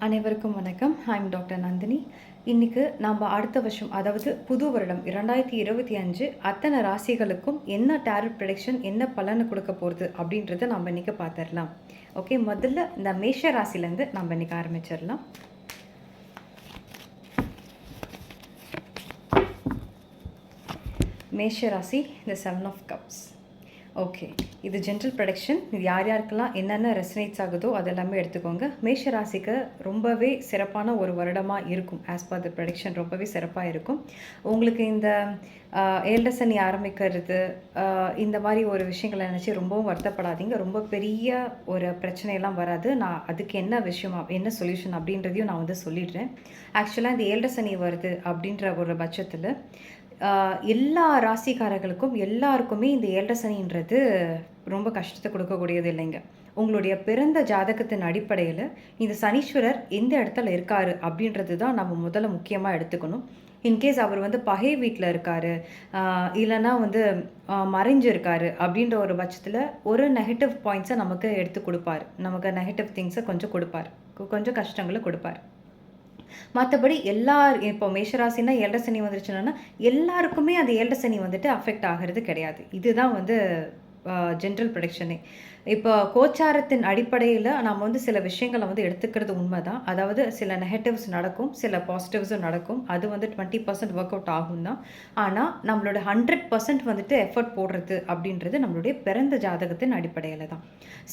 அனைவருக்கும் வணக்கம். I'm doctor Nandini. இன்னைக்கு நம்ம அடுத்த வருஷம், அதாவது புது வருடம் 2025 அத்தனை ராசிகளுக்கும் என்ன டேரட் ப்ரெடிக்ஷன், என்ன பலனை கொடுக்க போகிறது அப்படின்றத நம்ம இன்னைக்கு பார்த்துடலாம். ஓகே, முதல்ல இந்த மேஷ ராசிலேருந்து நம்ம இன்னைக்கு ஆரம்பிச்சிடலாம். மேஷ ராசி, இந்த 7 ஆஃப் கப்ஸ். ஓகே, இது ஜென்ரல் ப்ரொடக்ஷன். இது யார் யாருக்கெல்லாம் என்னென்ன ரெசனேட்ஸ் ஆகுதோ அதெல்லாமே எடுத்துக்கோங்க. மேஷ ராசிக்கு ரொம்பவே சிறப்பான ஒரு வருடமாக இருக்கும். ஆஸ் பர் த ப்ரொடக்ஷன் ரொம்பவே சிறப்பாக இருக்கும். உங்களுக்கு இந்த ஏழரை சனி ஆரம்பிக்கிறது, இந்த மாதிரி ஒரு விஷயங்களை நினச்சி ரொம்பவும் வருத்தப்படாதீங்க. ரொம்ப பெரிய ஒரு பிரச்சனையெல்லாம் வராது. நான் அதுக்கு என்ன விஷயம், என்ன சொல்யூஷன் அப்படின்றதையும் நான் வந்து சொல்லிடுறேன். ஆக்சுவலாக இந்த ஏழரை சனி வருது அப்படின்ற ஒரு பட்சத்தில் எல்லா ராசிக்காரர்களுக்கும் எல்லாருக்குமே இந்த ஏழரை சனின்றது ரொம்ப கஷ்டத்தை கொடுக்கக்கூடியது இல்லைங்க. உங்களுடைய பிறந்த ஜாதகத்தின் அடிப்படையில் இந்த சனீஸ்வரர் எந்த இடத்துல இருக்காரு அப்படின்றது தான் நம்ம முதல்ல முக்கியமாக எடுத்துக்கணும். இன்கேஸ் அவர் வந்து பகை வீட்டில் இருக்காரு, இல்லைன்னா வந்து மறைஞ்சு இருக்காரு அப்படின்ற ஒரு பட்சத்தில் ஒரு நெகட்டிவ் பாயிண்ட்ஸை நமக்கு எடுத்து கொடுப்பார். நமக்கு நெகட்டிவ் திங்ஸை கொஞ்சம் கொடுப்பார், கொஞ்சம் கஷ்டங்களை கொடுப்பார். மற்றபடி இப்போ மேஷராசின்னா ஏழரை சனி வந்துருச்சுன்னா எல்லாருக்குமே அந்த ஏழரை சனி வந்துட்டு அஃபெக்ட் ஆகிறது கிடையாது. இதுதான் வந்து ஜென்ரல் ப்ரொடக்ஷனே. இப்போ கோச்சாரத்தின் அடிப்படையில் நாம் வந்து சில விஷயங்களை வந்து எடுத்துக்கிறது உண்மை தான். அதாவது சில நெகட்டிவ்ஸ் நடக்கும், சில பாசிட்டிவ்ஸும் நடக்கும். அது வந்து 20% ஒர்க் அவுட் ஆகும் தான். ஆனால் நம்மளோட 100% வந்துட்டு எஃபர்ட் போடுறது அப்படின்றது நம்மளுடைய பிறந்த ஜாதகத்தின் அடிப்படையில் தான்.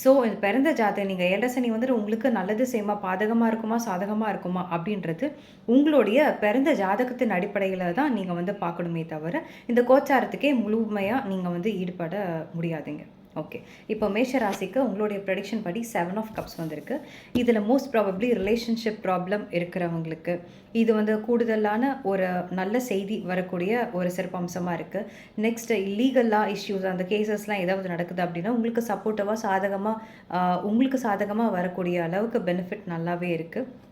ஸோ இந்த பிறந்த ஜாதகம், நீங்கள் ஏழரை சனி வந்துட்டு உங்களுக்கு நல்லது செய்யுமா, பாதகமாக இருக்குமா, சாதகமாக இருக்குமா அப்படின்றது உங்களுடைய பிறந்த ஜாதகத்தின் அடிப்படையில் தான் நீங்கள் வந்து பார்க்கணுமே தவிர இந்த கோச்சாரத்துக்கே முழுமையாக நீங்கள் வந்து ஈடுபட முடியாதுங்க. ஓகே, இப்போ மேஷ ராசிக்கு உங்களுடைய ப்ரெடிக்ஷன் படி 7 ஆஃப் கப்ஸ் வந்திருக்கு. இதில் மோஸ்ட் ப்ராபப்ளி ரிலேஷன்ஷிப் ப்ராப்ளம் இருக்கிறவங்களுக்கு இது வந்து கூடுதலான ஒரு நல்ல செய்தி வரக்கூடிய ஒரு சிறப்பம்சமாக இருக்குது. நெக்ஸ்ட் இல்லீகலாக இஷ்யூஸ், அந்த கேசஸ்லாம் ஏதாவது நடக்குது அப்படின்னா உங்களுக்கு சப்போர்ட்டிவாக உங்களுக்கு சாதகமாக வரக்கூடிய அளவுக்கு பெனிஃபிட் நல்லாவே இருக்குது.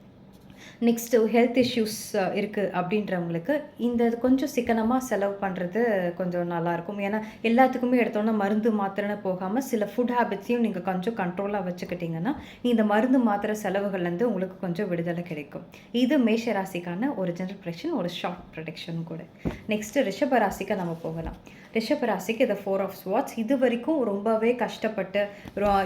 நெக்ஸ்ட்டு ஹெல்த் இஷ்யூஸ் இருக்குது அப்படின்றவங்களுக்கு இந்த கொஞ்சம் சிக்கனமாக செலவு பண்ணுறது கொஞ்சம் நல்லாயிருக்கும். ஏன்னா எல்லாத்துக்குமே எடுத்தோன்னா மருந்து மாத்திரைன்னு போகாமல் சில ஃபுட் ஹேபிட்ஸையும் நீங்கள் கொஞ்சம் கண்ட்ரோலாக வச்சுக்கிட்டிங்கன்னா இந்த மருந்து மாத்திரை செலவுகள்லேருந்து உங்களுக்கு கொஞ்சம் விடுதலை கிடைக்கும். இது மேஷ ராசிக்கான ஒரு ஜென்ரல் ப்ரெடிக்ஷன், ஒரு ஷார்ட் ப்ரெடிக்ஷனும் கூட. நெக்ஸ்ட்டு ரிஷப ராசிக்கு நம்ம போகலாம். ரிஷப ராசிக்கு இது 4 ஆஃப் ஸ்வாட்ஸ். இது வரைக்கும் ரொம்பவே கஷ்டப்பட்டு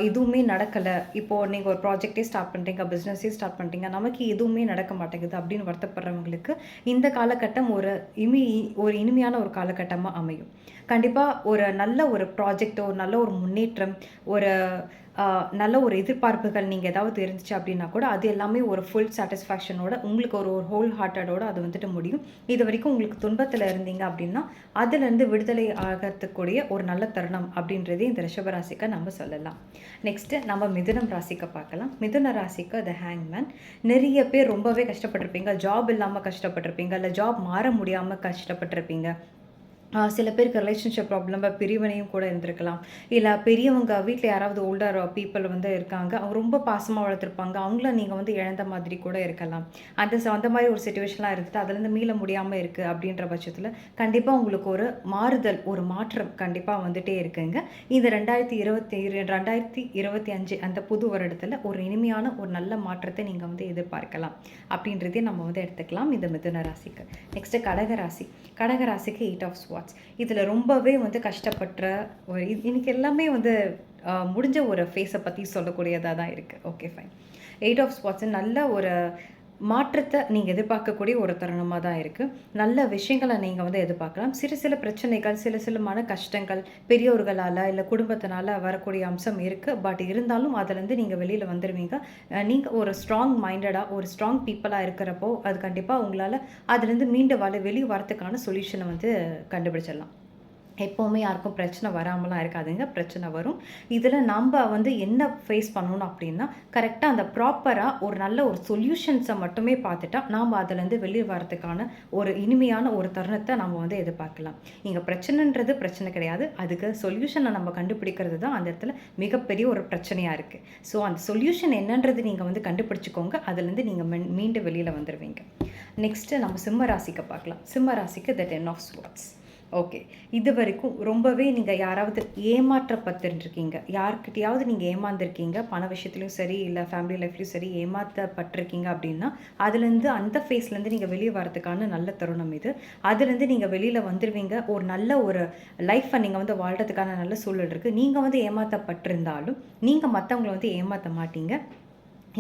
எதுவுமே நடக்கலை, இப்போது நீங்கள் ஒரு ப்ராஜெக்டே ஸ்டார்ட் பண்ணுறீங்க, பிஸ்னஸே ஸ்டார்ட் பண்ணுறீங்க, நமக்கு எதுவுமே நடக்க மாட்டேங்குது அப்படின்னு வருத்தப்படுறவங்களுக்கு இந்த காலகட்டம் ஒரு இனிமையான ஒரு காலகட்டமாக அமையும். கண்டிப்பாக ஒரு நல்ல ஒரு ப்ராஜெக்டோ, நல்ல ஒரு முன்னேற்றம், ஒரு நல்ல ஒரு எதிர்பார்ப்புகள் நீங்கள் ஏதாவது இருந்துச்சு அப்படின்னா கூட அது எல்லாமே ஒரு ஃபுல் சாட்டிஸ்ஃபேக்ஷனோட உங்களுக்கு ஒரு ஹோல் ஹார்ட்டடோடு அது வந்துட்டு முடியும். இது வரைக்கும் உங்களுக்கு துன்பத்தில் இருந்தீங்க அப்படின்னா அதுலேருந்து விடுதலை ஆகிறதுக்கூடிய ஒரு நல்ல தருணம் அப்படின்றதே இந்த ரிஷபராசிக்கு நம்ம சொல்லலாம். நெக்ஸ்ட்டு நம்ம மிதுனம் ராசிக்கு பார்க்கலாம். மிதுன ராசிக்கு த ஹேங்மேன். நிறைய பேர் ரொம்பவே கஷ்டப்பட்டிருப்பீங்க, ஜாப் இல்லாமல் கஷ்டப்பட்டிருப்பீங்க, இல்லை ஜாப் மாற முடியாமல் கஷ்டப்பட்டிருப்பீங்க. சில பேருக்கு ரிலேஷன்ஷிப் ப்ராப்ளம், பிரிவினையும் கூட இருந்திருக்கலாம். இல்லை பெரியவங்க வீட்டில் யாராவது ஓல்டர் பீப்புள் வந்து இருக்காங்க, அவங்க ரொம்ப பாசமாக வளர்த்துருப்பாங்க, அவங்கள நீங்கள் வந்து இழந்த மாதிரி கூட இருக்கலாம். அந்த மாதிரி ஒரு சுச்சுவேஷன்லாம் இருந்துட்டு அதுலேருந்து மீள முடியாமல் இருக்குது அப்படின்ற பட்சத்தில் கண்டிப்பாக உங்களுக்கு ஒரு மாறுதல், ஒரு மாற்றம் கண்டிப்பாக வந்துகிட்டே இருக்குங்க. இந்த 2025 அந்த புது வருடத்தில் ஒரு இனிமையான ஒரு நல்ல மாற்றத்தை நீங்கள் வந்து எதிர்பார்க்கலாம் அப்படின்றதே நம்ம வந்து எடுத்துக்கலாம் இந்த மிதுன ராசிக்கு. நெக்ஸ்ட்டு கடகராசி. கடகராசிக்கு 8 ஆஃப் ஸ்வாட்ஸ். இதில் ரொம்பவே வந்து கஷ்டப்பட்ட ஒரு இன்னைக்கு எல்லாமே வந்து முடிஞ்ச ஒரு ஃபேஸை பற்றி சொல்லக்கூடியதாக தான் இருக்குது. Okay, fine. 8 ஆஃப் ஸ்வாட்ஸ் நல்ல ஒரு மாற்றத்தை நீங்கள் எதிர்பார்க்கக்கூடிய ஒரு தருணமாக தான் இருக்குது. நல்ல விஷயங்களை நீங்கள் வந்து எதிர்பார்க்கலாம். சில பிரச்சனைகள், சில மன கஷ்டங்கள் பெரியோர்களால் இல்லை குடும்பத்தினால் வரக்கூடிய அம்சம் இருக்குது. பட் இருந்தாலும் அதுலேருந்து நீங்கள் வெளியில் வந்துடுவீங்க. நீங்கள் ஒரு ஸ்ட்ராங் மைண்டடாக, ஒரு ஸ்ட்ராங் பீப்புளாக இருக்கிறப்போ அது கண்டிப்பாக உங்களால் அதுலேருந்து வெளியே வரத்துக்கான சொல்யூஷனை வந்து கண்டுபிடிச்சிடலாம். எப்போவுமே யாருக்கும் பிரச்சனை வராமலாம் இருக்காதுங்க, பிரச்சனை வரும். இதில் நம்ம வந்து என்ன ஃபேஸ் பண்ணணும் அப்படின்னா கரெக்டாக அந்த ப்ராப்பராக ஒரு நல்ல ஒரு சொல்யூஷன்ஸை மட்டுமே பார்த்துட்டா நாம் அதுலேருந்து வெளியே வரதுக்கான ஒரு இனிமையான ஒரு தருணத்தை நம்ம வந்து எதிர்பார்க்கலாம். இங்கே பிரச்சனைன்றது பிரச்சனை கிடையாது, அதுக்கு சொல்யூஷனை நம்ம கண்டுபிடிக்கிறது தான் அந்த இடத்துல மிகப்பெரிய ஒரு பிரச்சனையாக இருக்குது. ஸோ அந்த சொல்யூஷன் என்னன்றது நீங்கள் வந்து கண்டுபிடிச்சிக்கோங்க, அதுலேருந்து நீங்கள் மீண்டும் வெளியில் வந்துடுவீங்க. நெக்ஸ்ட்டு நம்ம சிம்ம ராசிக்கு பார்க்கலாம். சிம்ம ராசிக்கு த 10 ஆஃப் ஸ்வாட்ஸ். ஓகே. இது வரைக்கும் ரொம்பவே நீங்க யாராவது ஏமாற்றப்பட்டுருக்கீங்க. யார்கிட்டயாவது நீங்க ஏமாந்துருக்கீங்க. பண விஷயத்துலயும் சரி, இல்ல ஃபேமிலி லைஃப்லயும் சரி ஏமாத்தப்பட்டுருக்கீங்க அப்படின்னா, அதுலேருந்து அந்த ஃபேஸ்லேருந்து நீங்க வெளிய வரதுக்கான நல்ல தருணம் இது. அதுலேருந்து நீங்க வெளியில வந்துருவீங்க. ஒரு நல்ல ஒரு லைஃப்ப நீங்க வந்து வாழ்றதுக்கான நல்ல சூழல் இருக்கு. நீங்க வந்து ஏமாத்தப்பட்டிருந்தாலும், நீங்க மத்தவங்கள வந்து ஏமாத்த மாட்டீங்க.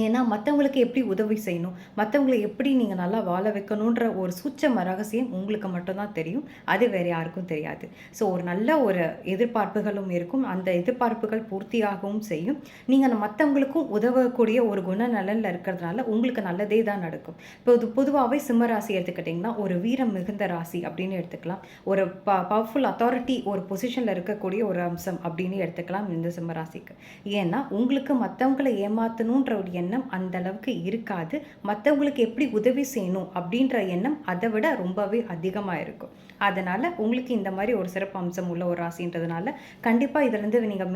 ஏன்னா, மத்தவங்களுக்கு எப்படி உதவி செய்யணும், மத்தவங்கள எப்படி நீங்க நல்லா வாழ வைக்கணுன்ற ஒரு சூட்சம ரகசியம் உங்களுக்கு மட்டும் தான் தெரியும். அது வேற யாருக்கும் தெரியாது. ஸோ ஒரு நல்ல ஒரு எதிர்பார்ப்புகளும் இருக்கும். அந்த எதிர்பார்ப்புகள் பூர்த்தியாகவும் செய்யும். நீங்க மத்தவங்களுக்கும் உதவக்கூடிய ஒரு குணநலன்ல இருக்கிறதுனால, உங்களுக்கு நல்லதே தான் நடக்கும். இப்போ பொதுவாவே சிம்ம ராசி எடுத்துக்கிட்டிங்கன்னா, ஒரு வீரம் மிகுந்த ராசி அப்படின்னு எடுத்துக்கலாம். ஒரு பவர்ஃபுல் அத்தாரிட்டி ஒரு பொசிஷன்ல இருக்கக்கூடிய ஒரு அம்சம் அப்படின்னு எடுத்துக்கலாம் இந்த சிம்ம ராசிக்கு. ஏன்னா, உங்களுக்கு மத்தவங்கள ஏமாத்தணுன்ற ஒரு எண்ணம் அந்த அளவுக்கு இருக்காது. மத்தவங்களுக்கு எப்படி உதவி செய்யணும் அப்படின்ற எண்ணம் அத விட ரொம்பவே அதிகமா இருக்கும். அதனால உங்களுக்கு இந்த மாரி ஒரு சிறப்பு அம்சம் உள்ள ஒரு ராசின்றதுனால, கண்டிப்பா இதுலருந்து நீங்க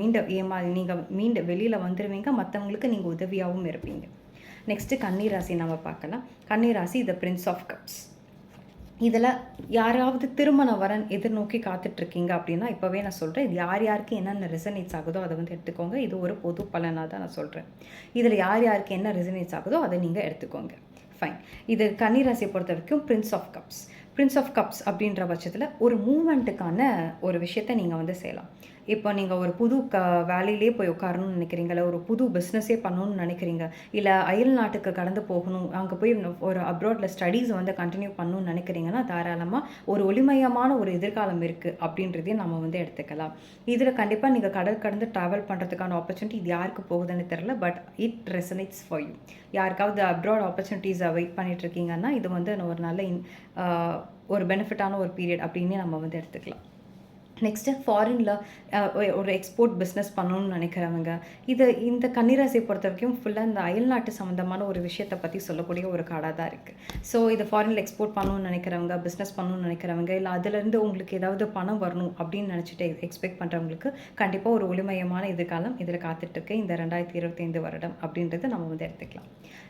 மீண்டு வெளில வந்துருவீங்க. மத்தவங்களுக்கு நீங்க உதவியாவும் இருப்பீங்க. நெக்ஸ்ட்டு கன்னி ராசி நம்ம பார்க்கலாம். கன்னி ராசி தி பிரின்ஸ் ஆஃப் கப்ஸ். இதில யாராவது திருமண வரன் எதிர்நோக்கி காத்துட்ருக்கீங்க அப்படின்னா, இப்போவே நான் சொல்றேன். இது யார் யாருக்கு என்னென்ன ரெசனேட்ஸ் ஆகுதோ அத வந்து எடுத்துக்கோங்க. இது ஒரு பொது பலனா தான் நான் சொல்றேன். இதில யார் யாருக்கு என்ன ரெசனேட்ஸ் ஆகுதோ அத நீங்க எடுத்துக்கோங்க. ஃபைன். இது கன்னி ராசிய பொறுத்தவரைக்கும் prince of cups. Prince of cups அப்படின்ற பட்சத்தில ஒரு மூவ்மெண்ட்டுக்கான ஒரு விஷயத்த நீங்க வந்து செய்யலாம். இப்போ நீங்க ஒரு புது வேலையிலே போய் உட்காரணும்னு நினைக்கிறீங்க, இல்ல ஒரு புது பிஸ்னஸே பண்ணணும்னு நினைக்கிறீங்க, இல்ல அயல் நாட்டுக்கு கடந்து போகணும், அங்க போய் ஒரு அப்ராட்ல ஸ்டடீஸ் வந்து கன்டின்யூ பண்ணணும்னு நினைக்கிறீங்கன்னா, தாராளமா ஒரு ஒளிமயமான ஒரு எதிர்காலம் இருக்கு அப்படின்றதையும் நம்ம வந்து எடுத்துக்கலாம். இதில கண்டிப்பா நீங்க கடல் கடந்து டிராவல் பண்றதுக்கான ஆப்பர்ச்சுனிட்டி இது யாருக்கு போகுதுன்னு தெரியல. But it resonates for you. யாருக்காவது அப்ராட் ஆப்பர்ச்சுனிட்டீஸ வெயிட் பண்ணிட்டு இருக்கீங்கன்னா, இது வந்து ஒரு நல்ல ஒரு பெனிஃபிட்டான ஒரு பீரியட் அப்படின்னே நம்ம வந்து எடுத்துக்கலாம். நெக்ஸ்ட்டு ஃபாரின்ல ஒரு எக்ஸ்போர்ட் பிஸ்னஸ் பண்ணணும்னு நினைக்கிறவங்க, இந்த கன்னிராசியை பொறுத்தவரைக்கும் ஃபுல்லாக இந்த அயல்நாட்டு சம்மந்தமான ஒரு விஷயத்தை பற்றி சொல்லக்கூடிய ஒரு கார்டாக தான் இருக்குது. ஸோ இதை ஃபாரினில் எக்ஸ்போர்ட் பண்ணணும்னு நினைக்கிறவங்க, பிஸ்னஸ் பண்ணணும்னு நினைக்கிறவங்க, இல்லை அதுலேருந்து உங்களுக்கு ஏதாவது பணம் வரணும் அப்படின்னு நினச்சிட்டு எக்ஸ்பெக்ட் பண்ணுறவங்களுக்கு கண்டிப்பாக ஒரு ஒளிமயமான எதிர்காலம் இதில் காத்துட்ருக்கு இந்த 2025 வருடம் அப்படின்றத நம்ம வந்து எடுத்துக்கலாம்.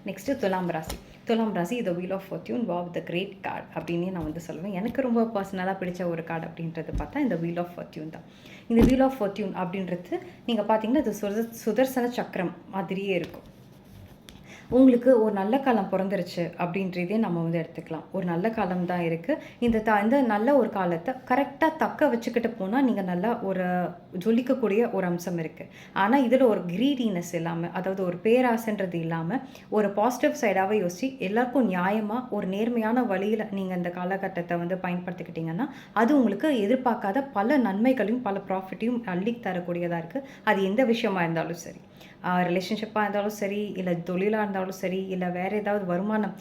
நெக்ஸ்ட்டு துலாம் ராசி. துலாம் ராசி இது wheel of fortune wow the great card அப்படின்னே நான் வந்து சொல்லுவேன். எனக்கு ரொம்ப பர்சனலாக பிடிச்ச ஒரு கார்டு அப்படின்றது பார்த்தா இந்த வீல் ஆஃப் ஃபார்ச்சூன் தான். இந்த வீல் ஆஃப் ஃபார்ச்சூன் அப்படின்றது நீங்கள் பார்த்தீங்கன்னா இது சுதர்சன சக்கரம் மாதிரியே இருக்கும். உங்களுக்கு ஒரு நல்ல காலம் பிறந்துருச்சு அப்படின்றதே நம்ம வந்து எடுத்துக்கலாம். ஒரு நல்ல காலம் தான் இருக்குது. இந்த நல்ல ஒரு காலத்தை கரெக்டாக தக்க வச்சுக்கிட்டு போனால் நீங்கள் நல்லா ஒரு ஜொலிக்கக்கூடிய ஒரு அம்சம் இருக்குது. ஆனால் இதில் ஒரு கிரீடினஸ் இல்லாமல், அதாவது ஒரு பேராசைன்றது இல்லாமல், ஒரு பாசிட்டிவ் சைடாகவே யோசித்து எல்லாருக்கும் நியாயமாக ஒரு நேர்மையான வழியில் நீங்கள் இந்த காலகட்டத்தை வந்து பயன்படுத்திக்கிட்டிங்கன்னா, அது உங்களுக்கு எதிர்பார்க்காத பல நன்மைகளையும் பல ப்ராஃபிட்டையும் அள்ளி தரக்கூடியதாக இருக்குது. அது எந்த விஷயமா இருந்தாலும் சரி, ரிலேஷன்ஷிப்பாக இருந்தாலும் சரி, இல்லை தொழிலாக இருந்தாலும் சரி, இல்லை வேறு ஏதாவது வருமானம்,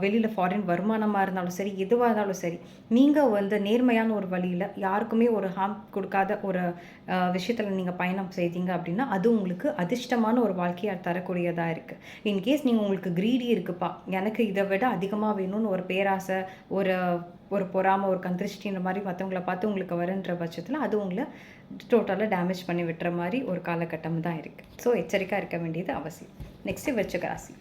வெளியில் ஃபாரின் வருமானமாக இருந்தாலும் சரி, எதுவாக இருந்தாலும் சரி, நீங்கள் வந்து நேர்மையான ஒரு வழியில் யாருக்குமே ஒரு ஹார்ம் கொடுக்காத ஒரு விஷயத்தில் நீங்கள் பயணம் செய்தீங்க அப்படின்னா, அது உங்களுக்கு அதிர்ஷ்டமான ஒரு வாழ்க்கையை தரக்கூடியதாக இருக்குது. இன்கேஸ் நீங்கள் உங்களுக்கு கிரீடி இருக்குப்பா, எனக்கு இதை விட அதிகமாக வேணும்னு ஒரு பேராசை, ஒரு ஒரு பொறாமை, ஒரு கந்திருஷ்டின்ற மாதிரி மற்றவங்கள பார்த்து உங்களுக்கு வருன்ற பட்சத்தில் அது உங்களை டோட்டலாக டேமேஜ் பண்ணி விட்டுற மாதிரி ஒரு காலகட்டம் தான் இருக்குது. ஸோ எச்சரிக்கையாக இருக்க வேண்டியது அவசியம். நெக்ஸ்ட்டு விருச்சிக ராசி.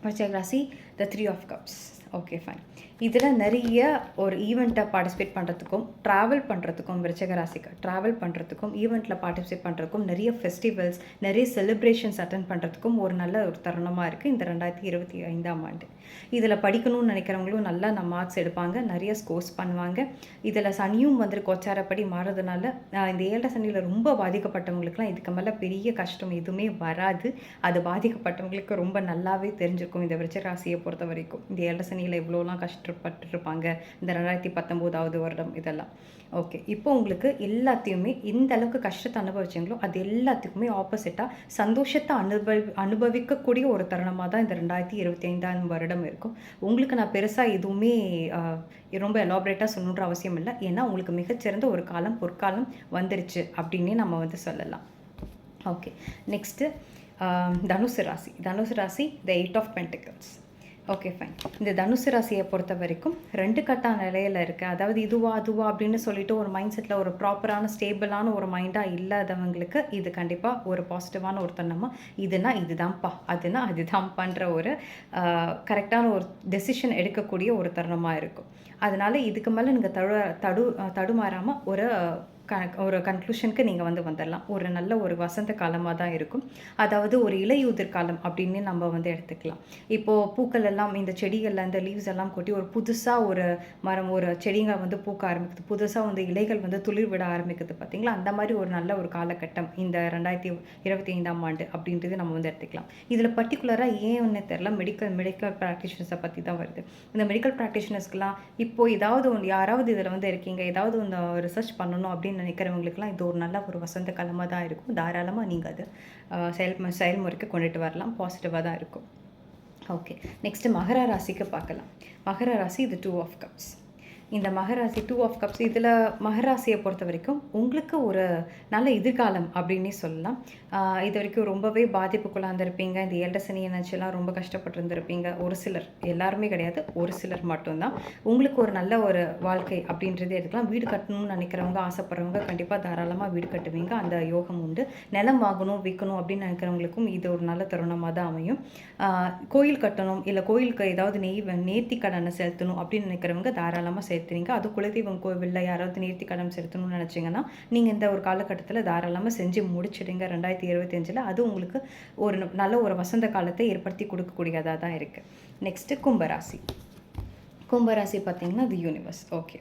விருச்சிக ராசி த 3 ஆஃப் கப்ஸ். Okay, fine. இதில் நிறைய ஒரு ஈவெண்ட்டை பார்ட்டிசிபேட் பண்ணுறதுக்கும், ட்ராவல் பண்ணுறதுக்கும், விருச்சிக ராசிக்கு ட்ராவல் பண்ணுறதுக்கும், ஈவெண்ட்டில் பார்ட்டிசிபேட் பண்ணுறதுக்கும், நிறைய ஃபெஸ்டிவல்ஸ், நிறைய செலிப்ரேஷன்ஸ் அட்டன் பண்ணுறதுக்கும் ஒரு நல்ல ஒரு தருணமாக இருக்குது இந்த 2025ஆம் ஆண்டு. இதில் படிக்கணும்னு நினைக்கிறவங்களும் நல்லா மார்க்ஸ் எடுப்பாங்க, நிறைய ஸ்கோர்ஸ் பண்ணுவாங்க. இதில் சனியும் வந்து கோச்சாரப்படி மாறுறதுனால இந்த 7 சனியில் ரொம்ப பாதிக்கப்பட்டவங்களுக்குலாம் இதுக்கு மேலே பெரிய கஷ்டம் எதுவுமே வராது. அது பாதிக்கப்பட்டவங்களுக்கு ரொம்ப நல்லாவே தெரிஞ்சிருக்கும் இந்த விருச்சிக ராசியை பொறுத்த வரைக்கும். இந்த 7 சனியில் இவ்வளோலாம் கஷ்டப்பட்டுருப்பாங்க இந்த 2019ஆவது வருடம் இதெல்லாம். ஓகே, இப்போ உங்களுக்கு எல்லாத்தையுமே எந்த அளவுக்கு கஷ்டத்தை அனுபவிச்சிங்களோ அது எல்லாத்துக்குமே ஆப்போசிட்டாக சந்தோஷத்தை அனுபவிக்கக்கூடிய ஒரு தருணமாக தான் இந்த 2025ஆம் வருடம் இருக்கும். உங்களுக்கு நான் பெருசாக எதுவுமே ரொம்ப எலாபரேட்டாக சொல்லணுன்ற அவசியம் இல்லை. ஏன்னா உங்களுக்கு மிகச்சிறந்த ஒரு காலம், பொற்காலம் வந்துருச்சு அப்படின்னே நம்ம வந்து சொல்லலாம். ஓகே, நெக்ஸ்ட்டு தனுசு ராசி. தனுசு ராசி த 8 ஆஃப் பென்டிகல்ஸ். Okay fine. இந்த தனுசு ராசியை பொறுத்த வரைக்கும் 2 கட்டா நிலையில இருக்கு. அதாவது இதுவா, அதுவா அப்படின்னு சொல்லிட்டு ஒரு மைண்ட் செட்ல ஒரு ப்ராப்பரான ஸ்டேபிளான ஒரு மைண்டா இல்லாதவங்களுக்கு இது கண்டிப்பா ஒரு பாசிட்டிவான ஒரு தருணமா, இதுனா இதுதான்ப்பா, அதுனா அதுதான்ப்பான்ற ஒரு கரெக்டான ஒரு டெசிஷன் எடுக்கக்கூடிய ஒரு தருணமா இருக்கும். அதனால இதுக்கு மேல நீங்க தடுமாறாம ஒரு கன்க்ளூஷனுக்கு நீங்க வந்துடலாம். ஒரு நல்ல ஒரு வசந்த காலமா தான் இருக்கும். அதாவது ஒரு இலையுதிர் காலம் அப்படின்னு நம்ம எடுத்துக்கலாம். இப்போ பூக்கள் எல்லாம் இந்த செடிகள்ல இந்த லீவ்ஸ் எல்லாம் கொட்டி ஒரு புதுசா ஒரு மரம், ஒரு செடிங்க பூக்க ஆரம்பிக்குது. புதுசா இலைகள் துளிர் விட ஆரம்பிக்குது பார்த்தீங்களா? அந்த மாதிரி ஒரு நல்ல ஒரு காலகட்டம் இந்த 2025ஆம் ஆண்டு அப்படின்றது நம்ம எடுத்துக்கலாம். இதில பர்ட்டிகுலரா ஏன்னு தெரியல, மெடிக்கல் பிராக்டிஷனர்ஸை பத்தி தான் வருது. இந்த மெடிக்கல் பிராக்டிஷனர்ஸ்க்குலாம் இப்போ ஏதாவது யாராவது இதில இருக்கீங்க, ஏதாவது ரிசர்ச் பண்ணணும் அப்படின்னு நினைக்கிறவங்களுக்குலாம் இது ஒரு நல்ல ஒரு வசந்த காலமாக தான் இருக்கும். தாராளமாக நீங்கள் அதை செயல்முறைக்கு கொண்டுட்டு வரலாம். பாசிட்டிவாக தான் இருக்கும். ஓகே, நெக்ஸ்ட்டு மகர ராசிக்கு பார்க்கலாம். மகர ராசி இது 2 ஆஃப் கப்ஸ். இந்த மகராசி 2 ஆஃப் கப்ஸ் இதில் மகராசியை பொறுத்த வரைக்கும் உங்களுக்கு ஒரு நல்ல எதிர்காலம் அப்படின்னே சொல்லலாம். இது வரைக்கும் ரொம்பவே பாதிப்புக்குள்ளாந்துருப்பீங்க. இந்த ஏழரை சனி நினச்செல்லாம் ரொம்ப கஷ்டப்பட்டுருந்துருப்பீங்க. ஒரு சிலர், எல்லாருமே கிடையாது, ஒரு சிலர் மட்டும்தான். உங்களுக்கு ஒரு நல்ல ஒரு வாழ்க்கை அப்படின்றதே எடுக்கலாம். வீடு கட்டணும்னு நினைக்கிறவங்க, ஆசைப்படுறவங்க கண்டிப்பாக தாராளமாக வீடு கட்டுவீங்க. அந்த யோகம் உண்டு. நிலம் வாங்கணும், விற்கணும் அப்படின்னு நினைக்கிறவங்களுக்கும் இது ஒரு நல்ல தருணமாக தான் அமையும். கோயில் கட்டணும், இல்லை கோயிலுக்கு ஏதாவது நேர்த்தி கடனை செலுத்தணும் அப்படின்னு நினைக்கிறவங்க தாராளமாக செலுத்துறீங்க. அது குலதெய்வம் கோவிலில் யாராவது நேர்த்தி கடன் செலுத்தணும்னு நினச்சிங்கன்னா நீங்கள் இந்த ஒரு காலகட்டத்தில் தாராளமாக செஞ்சு முடிச்சிடுங்க 2025. அது உங்களுக்கு ஒரு நல்ல ஒரு வசந்த காலத்தை ஏற்படுத்தி கொடுக்கக்கூடியதாக தான் இருக்குது. நெக்ஸ்ட்டு கும்பராசி. கும்பராசி பார்த்தீங்கன்னா அது யூனிவர்ஸ். ஓகே,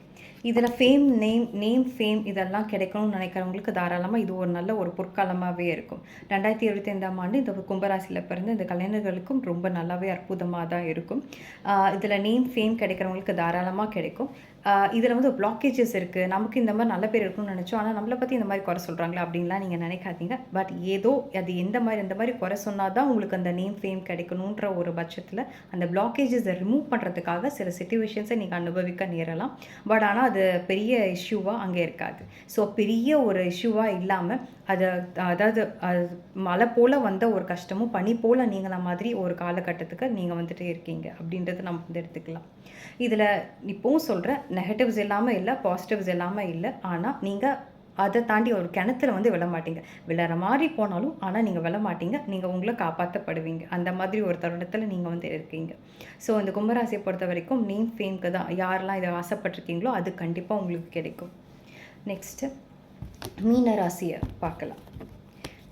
இதில் ஃபேம் இதெல்லாம் கிடைக்கணும்னு நினைக்கிறவங்களுக்கு தாராளமாக இது ஒரு நல்ல ஒரு பொற்காலமாகவே இருக்கும். 2025ஆம் ஆண்டு இந்த கும்பராசியில் பிறந்த இந்த கலைஞர்களுக்கும் ரொம்ப நல்லாவே அற்புதமாக தான் இருக்கும். இதில் ஃபேம் கிடைக்கிறவங்களுக்கு தாராளமாக கிடைக்கும். இதில் பிளாக்கேஜஸ் இருக்குது. நமக்கு இந்த மாதிரி நல்ல பேர் இருக்கணும்னு நினச்சோம், ஆனால் நம்மளை பற்றி இந்த மாதிரி குறை சொல்கிறாங்களா அப்படின்லாம் நீங்கள் நினைக்காதீங்க. பட் ஏதோ அது இந்த மாதிரி குறை சொன்னால் தான் உங்களுக்கு அந்த ஃபேம் கிடைக்கணுன்ற ஒரு பட்சத்தில் அந்த பிளாக்கேஜஸை ரிமூவ் பண்ணுறதுக்காக சில சிச்சுவேஷன்ஸை நீங்கள் அனுபவிக்க நேரலாம். பட் ஆனால் அது பெரிய இஷ்யூவாக அங்கே இருக்காது. ஸோ பெரிய ஒரு இஷ்யூவாக இல்லாமல் அதாவது மழை போல் வந்த ஒரு கஷ்டமும் பனி போல் நீங்கள மாதிரி ஒரு காலகட்டத்துக்கு நீங்கள் இருக்கீங்க அப்படின்றத நம்ம எடுத்துக்கலாம். இதில் இப்போவும் சொல்கிறேன், நெகட்டிவ்ஸ் இல்லாமல் இல்லை, பாசிட்டிவ்ஸ் இல்லாமல் இல்லை. ஆனால் நீங்கள் அதை தாண்டி ஒரு கிணத்துல விழ மாட்டீங்க. விழற மாதிரி போனாலும் ஆனால் நீங்கள் விழ மாட்டீங்க. நீங்கள் உங்களை காப்பாற்றப்படுவீங்க. அந்த மாதிரி ஒரு தருணத்தில் நீங்கள் இருக்கீங்க. ஸோ இந்த கும்பராசியை பொறுத்த வரைக்கும் ஃபேம்க்கு தான் யாரெல்லாம் இதை ஆசைப்பட்டிருக்கீங்களோ அது கண்டிப்பாக உங்களுக்கு கிடைக்கும். நெக்ஸ்ட்டு மீன ராசியை பார்க்கலாம்.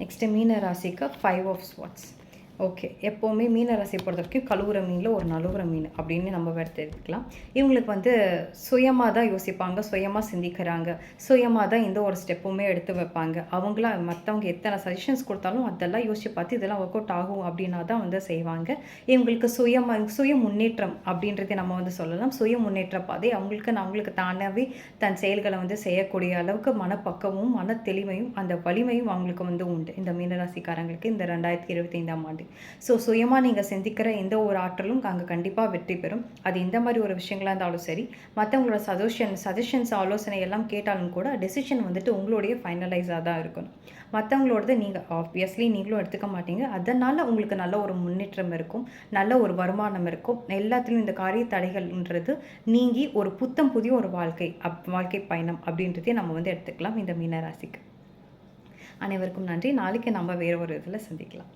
நெக்ஸ்ட்டு மீன ராசிக்கு 5 ஆஃப் ஸ்வாட்ஸ். ஓகே, எப்போவுமே மீன ராசியை பொறுத்த வரைக்கும் கழுவுற மீனில் ஒரு நழுவுற மீன் அப்படின்னு நம்ம எடுத்துக்கலாம். இவங்களுக்கு சுயமாக தான் யோசிப்பாங்க, சுயமாக சிந்திக்கிறாங்க, சுயமாக தான் எந்த ஒரு ஸ்டெப்புமே எடுத்து வைப்பாங்க. அவங்களா மற்றவங்க எத்தனை சஜஷன்ஸ் கொடுத்தாலும் அதெல்லாம் யோசிச்சு பார்த்து இதெல்லாம் ஒர்க் அவுட் ஆகும் அப்படின்னா தான் செய்வாங்க. இவங்களுக்கு சுய முன்னேற்றம் அப்படின்றத நம்ம சொல்லலாம். சுய முன்னேற்ற பாதை அவங்களுக்கு தானாகவே தன் செயல்களை செய்யக்கூடிய அளவுக்கு மனப்பக்குவமும் மன தெளிவையும் அந்த வலிமையும் அவங்களுக்கு உண்டு இந்த மீனராசிக்காரங்களுக்கு இந்த 2025ஆம் ஆண்டு. ஸோ சுயமாக நீங்கள் சிந்திக்கிற எந்த ஒரு ஆற்றலும் அங்கே கண்டிப்பாக வெற்றி பெறும். அது இந்த மாதிரி ஒரு விஷயங்களாக இருந்தாலும் சரி, மற்றவங்களோட சஜஷன்ஸ் ஆலோசனை எல்லாம் கேட்டாலும் கூட டெசிஷன் உங்களுடைய ஃபைனலைஸாக தான் இருக்கணும். மற்றவங்களோடது நீங்கள் ஆப்வியஸ்லி நீங்களும் எடுத்துக்க மாட்டீங்க. அதனால் உங்களுக்கு நல்ல ஒரு முன்னேற்றம் இருக்கும், நல்ல ஒரு வருமானம் இருக்கும். எல்லாத்துலேயும் இந்த காரிய தடைகள்ன்றது நீங்கி ஒரு புதிய ஒரு வாழ்க்கை பயணம் அப்படின்றதே நம்ம எடுத்துக்கலாம் இந்த மீனராசிக்கு. அனைவருக்கும் நன்றி. நாளைக்கு நம்ம வேறு ஒரு இதில் சந்திக்கலாம்.